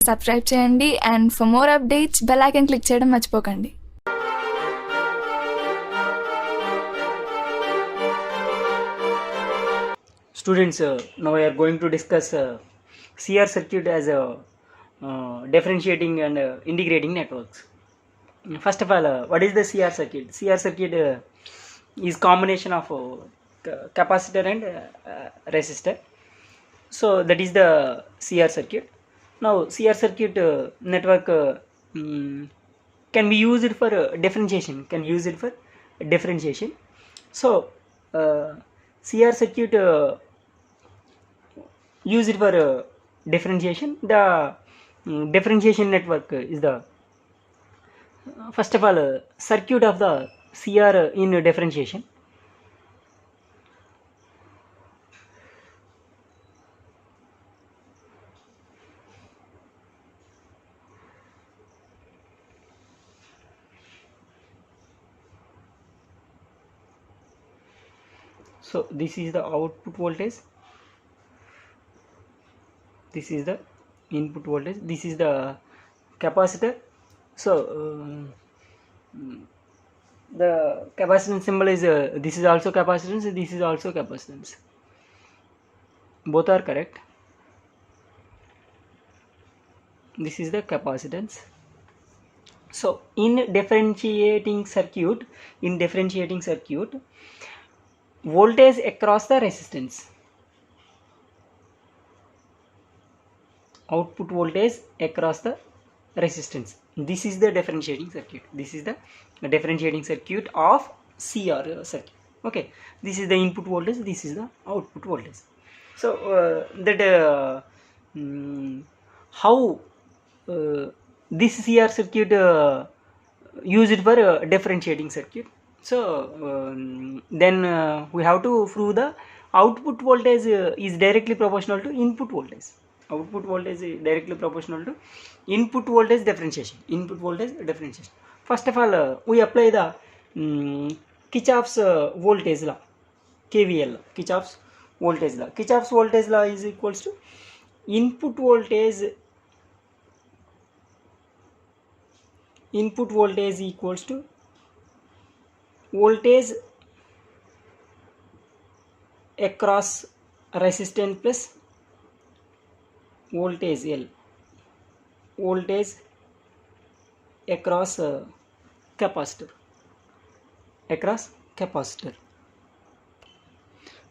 Subscribe చేయండి and for more updates bell icon click చేయడం మర్చిపోకండి. Students, now we are going to discuss CR circuit as a differentiating and integrating networks. First of all, what is the CR circuit? CR circuit is combination of capacitor and resistor. So that is the CR circuit. Now CR circuit network can be used for differentiation. So CR circuit used for differentiation. The differentiation network is the first of all circuit of the CR in differentiation. So this is the output voltage, this is the input voltage, this is the capacitor. So the capacitance symbol is this is also capacitance, this is also capacitance, both are correct. This is the capacitance. So in differentiating circuit, voltage across the resistance, output voltage across the resistance, this is the differentiating circuit. This is the differentiating circuit of CR circuit. Okay, this is the input voltage, this is the output voltage. So how this CR circuit used for differentiating circuit. So then we have to prove the output voltage is directly proportional to input voltage. Output voltage is directly proportional to input voltage differentiation. First of all, we apply the Kirchhoff's voltage law, KVL, Kirchhoff's voltage law. Kirchhoff's voltage law is equals to input voltage equals to voltage across resistance plus voltage L, voltage across capacitor.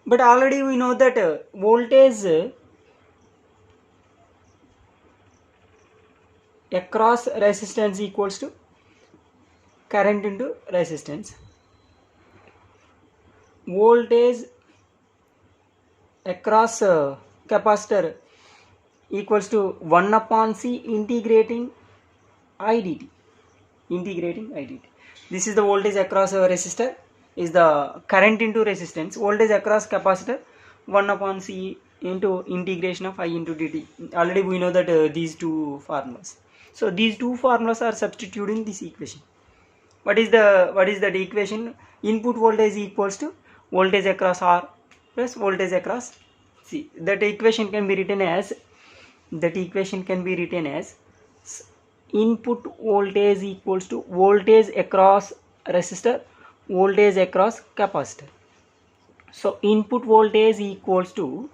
But already we know that voltage across resistance equals to current into resistance. Voltage across capacitor equals to 1 upon C integrating I dt. This is the voltage across resistor, is the current into resistance. Voltage across capacitor 1 upon C into integration of I into dt. Already we know that these two formulas. So these two formulas are substituted in this equation. What is that equation? Input voltage equals to voltage across R plus voltage across C. That equation can be written as input voltage equals to voltage across resistor, voltage across capacitor. So input voltage equals to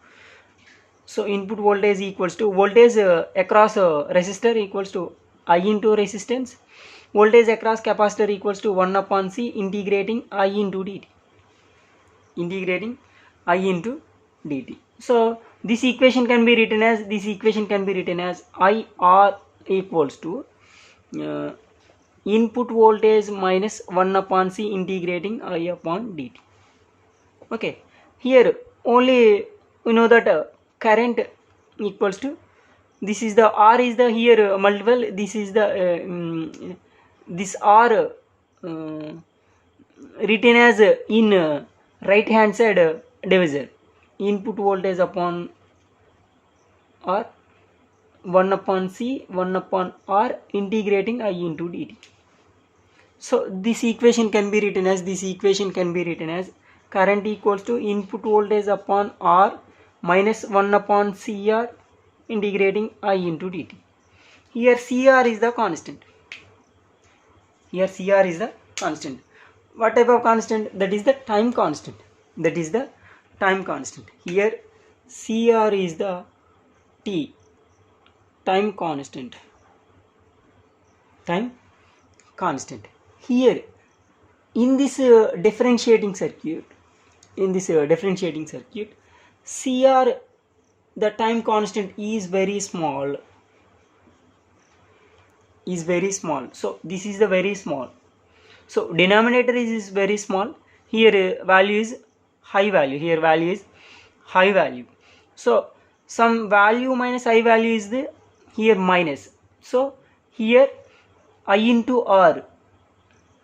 voltage across resistor equals to I into resistance, voltage across capacitor equals to 1 upon C integrating I into dt. So this equation can be written as IR equals to input voltage minus 1 upon C integrating I upon dt. Okay, here only we know that current equals to, this is the R is the here multiple, this is the this R written as in right hand side divisor, input voltage upon R 1 upon C 1 upon R integrating I into dt. So this equation can be written as current equals to input voltage upon R minus 1 upon CR integrating I into dt. Here CR is the constant. Here CR is the constant. What type of constant? That is the time constant. That is the time constant. Here CR is the T, time constant. Time constant. Here in this differentiating circuit, CR, the time constant is very small. So this is the very small. So denominator is very small. Here value is high value. Here value is high value. So some value minus high value is the here minus. So here I into R.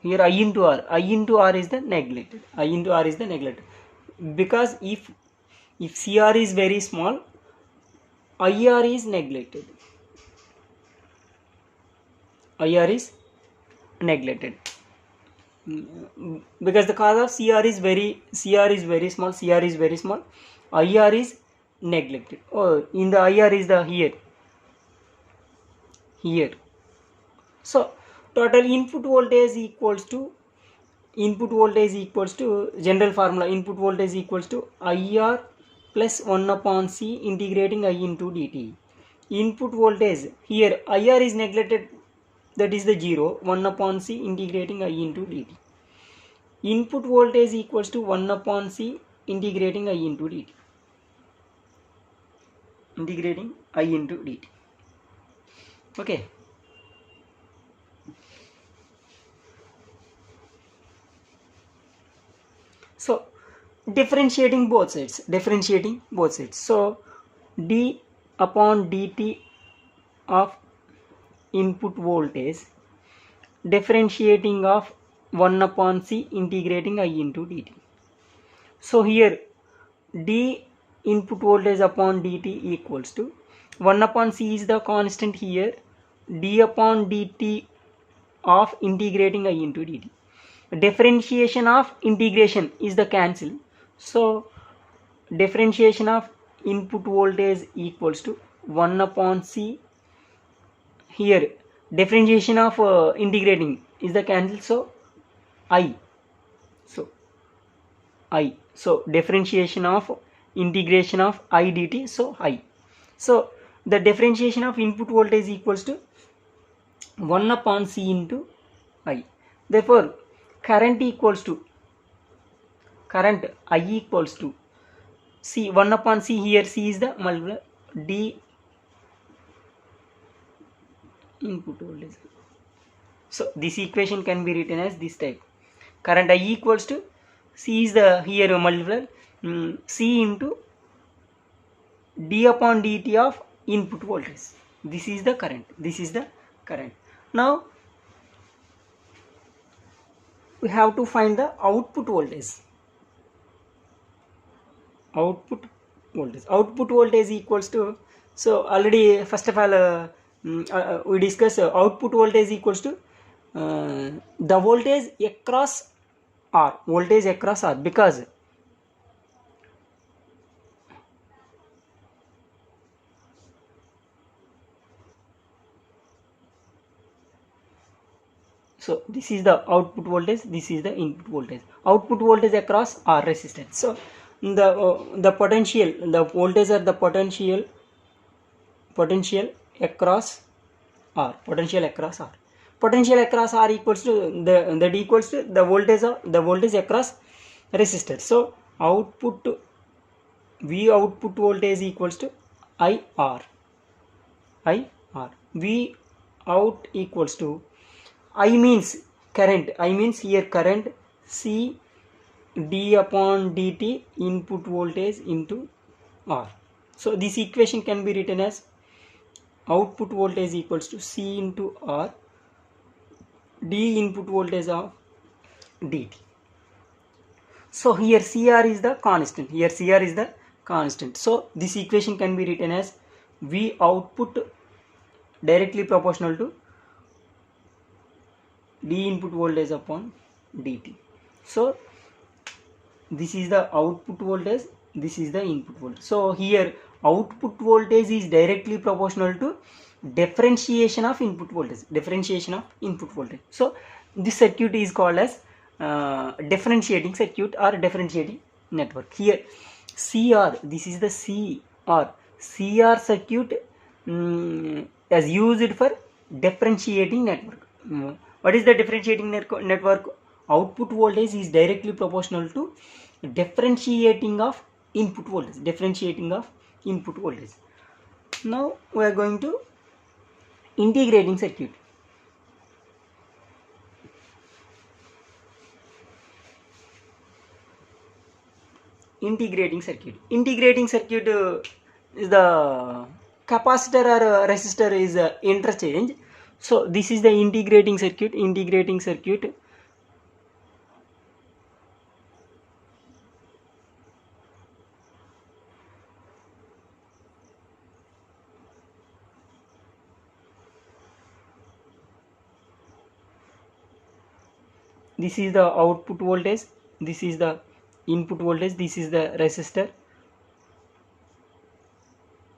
Here I into R. I into R is the neglected. I into R is the neglected. Because if CR is very small, IR is neglected. IR is neglected. Because the cause of CR is very small, IR is neglected. Oh, in the IR is the here. So total input voltage equals to general formula. Input voltage equals to IR plus 1 upon C integrating I into dt. Input voltage, here IR is neglected, that is the 0, 1 upon C integrating I into dt. Input voltage equals to 1 upon C integrating I into dt. Integrating I into dt. Okay. So differentiating both sides. So d upon dt of input voltage, differentiating of 1 upon C integrating I into dt. So here d input voltage upon dt equals to 1 upon C is the constant here, d upon dt of integrating I into dt. Differentiation of integration is the cancel. So differentiation of input voltage equals to 1 upon C. Here differentiation of integrating is the cancel. So I. So differentiation of integration of I dt. So I. So the differentiation of input voltage equals to 1 upon C into I. Therefore current I equals to C, 1 upon C. Here C is the multiplier D input voltage. So this equation can be written as this type. Current I equals to C is the here multiplier C into d upon dt of input voltage. This is the current. Now we have to find the output voltage. Output voltage equals to, so already first of all we discussed output voltage equals to the voltage across R. Because so this is the output voltage, this is the input voltage. Output voltage across R resistance. So the potential, the voltage or the potential across R. Potential across R equals to that equals to the voltage across resistor. So V output voltage equals to IR. V out equals to, I means current. Here current, C d upon dt input voltage into R. So this equation can be written as output voltage equals to C into R d input voltage of dt. So here CR is the constant. So this equation can be written as V output directly proportional to d input voltage upon dt. So this is the output voltage, this is the input voltage. So here output voltage is directly proportional to differentiation of input voltage. Differentiation of input voltage. So this circuit is called as differentiating circuit or differentiating network. Here CR, this is the CR circuit as used for differentiating network. What is the differentiating network? Output voltage is directly proportional to differentiating of input voltage. Differentiating of input voltage. Now we are going to integrating circuit. Integrating circuit. Integrating circuit is the capacitor or resistor is interchange. So this is the integrating circuit. Integrating circuit. This is the output voltage, this is the input voltage, this is the resistor,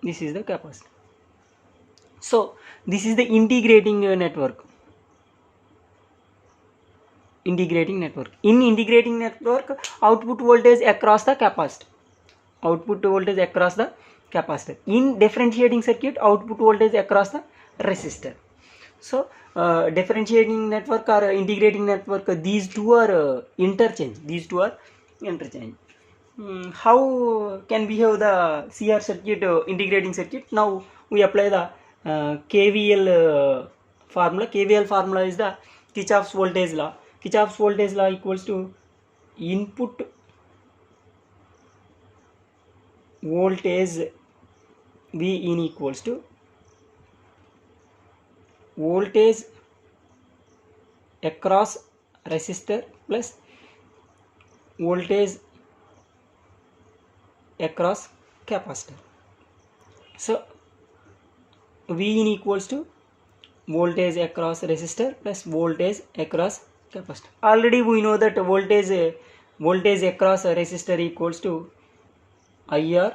this is the capacitor. So this is the integrating network. Integrating network. In integrating network, output voltage across the capacitor. Output voltage across the capacitor. In differentiating circuit, output voltage across the resistor. So differentiating network or integrating network, these two are interchange. These two are interchange. How can we have the CR circuit, integrating circuit? Now we apply the KVL formula. KVL formula is the Kirchhoff's voltage law. Kirchhoff's voltage law equals to input voltage V in equals to voltage across resistor plus voltage across capacitor. So V in equals to voltage across resistor plus voltage across capacitor. Already we know that voltage across resistor equals to IR.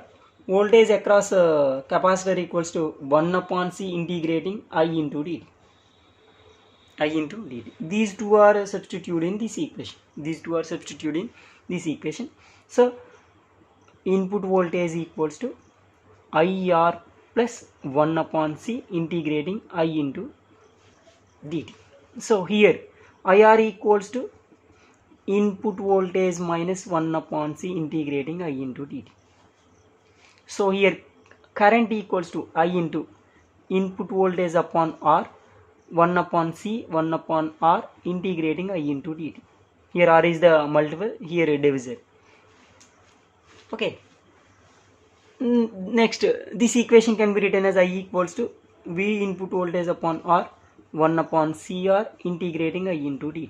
Voltage across capacitor equals to 1 upon C integrating I into dt. I into dt. These two are substituted in this equation. These two are substituted in this equation. So input voltage equals to IR plus 1 upon C integrating I into dt. So here IR equals to input voltage minus 1 upon C integrating I into dt. So here current equals to I into input voltage upon R, 1 upon C, 1 upon R integrating I into dt. Here R is the multiple, here a divisor. Okay. Next, this equation can be written as I equals to V input voltage upon R, 1 upon CR integrating I into dt.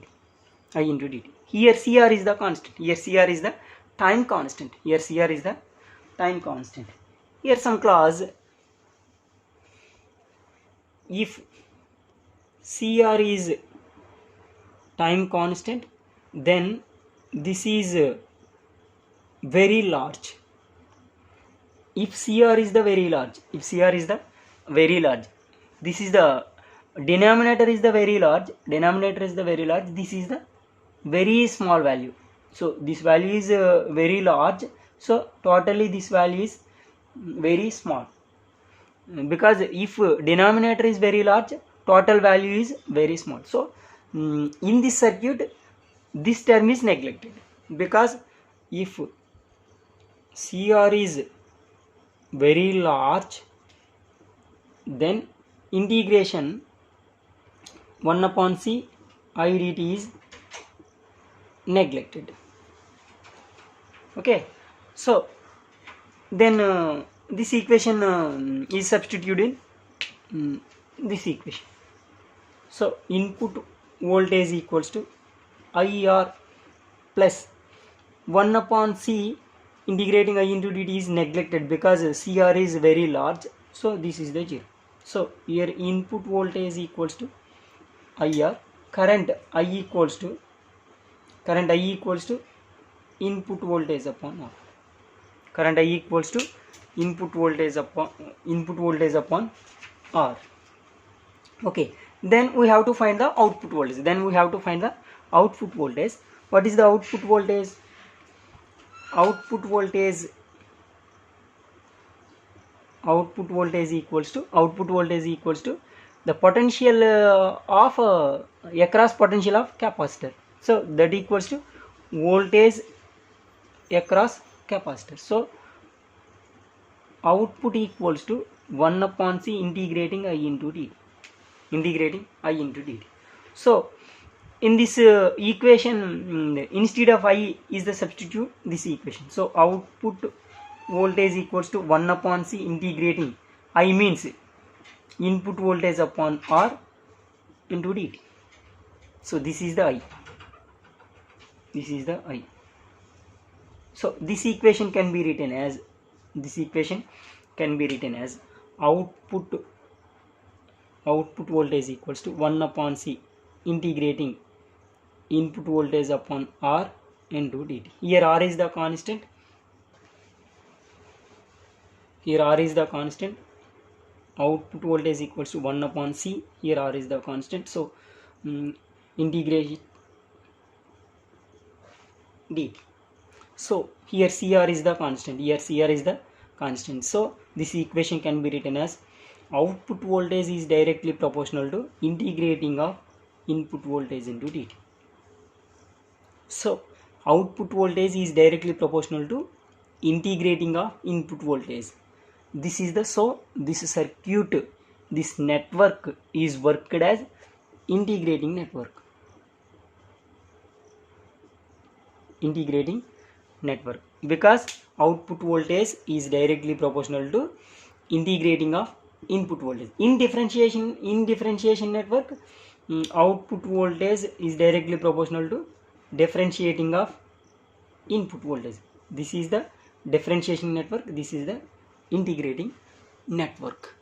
I into dt. Here CR is the constant. Here CR is the time constant. Here CR is the time constant. Here some clause. If CR is time constant, then this is very large. If CR is the very large, this is the denominator is the very large, this is the very small value. So this value is very large, so totally this value is very small, because if denominator is very large, total value is very small. So in this circuit this term is neglected, because if CR is very large, then integration 1 upon C I dt is neglected. Okay, so then this equation is substituted in this equation. So input voltage equals to IR plus 1 upon C integrating I into dt is neglected, because CR is very large, so this is the 0. So here input voltage equals to IR, current I equals to input voltage upon R. Current I equals to input voltage upon R. Okay, then we have to find the output voltage. What is the output voltage? Output voltage equals to the potential of across potential of capacitor. So that equals to voltage across capacitor. So output equals to 1 upon C integrating I into dt. So in this equation, instead of I is the substitute this equation. So output voltage equals to 1 upon C integrating I means input voltage upon R into dt. So this is the I. So this equation can be written as output voltage equals to 1 upon C integrating input voltage upon R into dt. Here R is the constant. Output voltage equals to 1 upon C. Here R is the constant. So integration dt. So here CR is the constant. So this equation can be written as output voltage is directly proportional to integrating of input voltage into dt. So output voltage is directly proportional to integrating of input voltage. This circuit, this network is worked as integrating network. Because output voltage is directly proportional to integrating of input voltage. In differentiation network, output voltage is directly proportional to differentiating of input voltage. This is the differentiation network. This is the integrating network.